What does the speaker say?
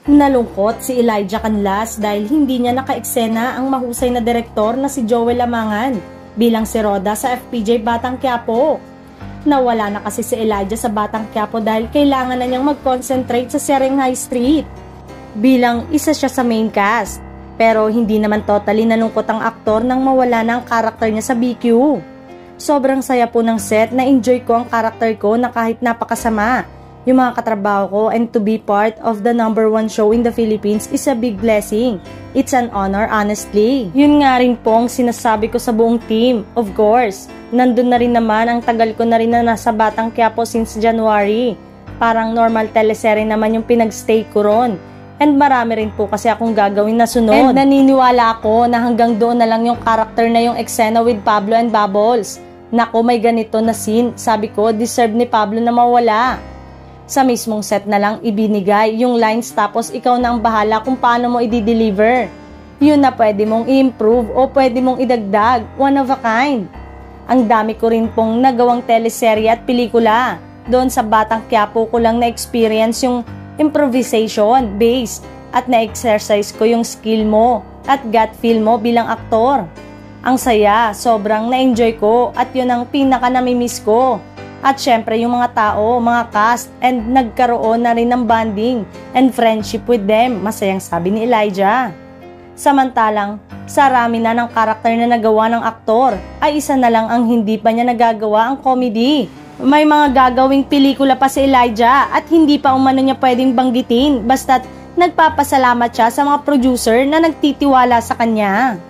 Nalungkot si Elijah Canlas dahil hindi niya naka-eksena ang mahusay na direktor na si Joel Amangan bilang si Roda sa FPJ Batang Quiapo. Nawala na kasi si Elijah sa Batang Quiapo dahil kailangan na niyang mag-concentrate sa Sereng High Street bilang isa siya sa main cast. Pero hindi naman totally nalungkot ang aktor nang mawala na ang karakter niya sa BQ. Sobrang saya po ng set na enjoy ko ang karakter ko na kahit napakasama. Yung mga katrabaho ko and to be part of the #1 show in the Philippines is a big blessing. It's an honor, honestly. Yun nga rin po ang sinasabi ko sa buong team. Of course, nandun na rin naman ang tagal ko na rin na nasa Batang Quiapo since January. Parang normal teleserye naman yung pinagstay ko ron. And marami rin po kasi akong gagawin na sunod. And naniniwala ako na hanggang doon na lang yung karakter na yung eksena with Pablo and Bubbles. Naku, may ganito na scene. Sabi ko, deserve ni Pablo na mawala. Sa mismong set na lang ibinigay yung lines tapos ikaw na ang bahala kung paano mo i-deliver. Yun na pwede mong i-improve o pwede mong idagdag, one of a kind. Ang dami ko rin pong nagawang teleserye at pelikula. Doon sa Batang Quiapo ko lang na-experience yung improvisation based at na-exercise ko yung skill mo at gut feel mo bilang aktor. Ang saya, sobrang na-enjoy ko at yun ang pinaka namimiss ko. At syempre yung mga tao, mga cast, and nagkaroon na rin ng bonding and friendship with them, masayang sabi ni Elijah. Samantalang, sarami na ng karakter na nagawa ng aktor, ay isa na lang ang hindi pa niya nagagawa ang comedy. May mga gagawing pelikula pa si Elijah at hindi pa umano niya pwedeng banggitin, basta't nagpapasalamat siya sa mga producer na nagtitiwala sa kanya.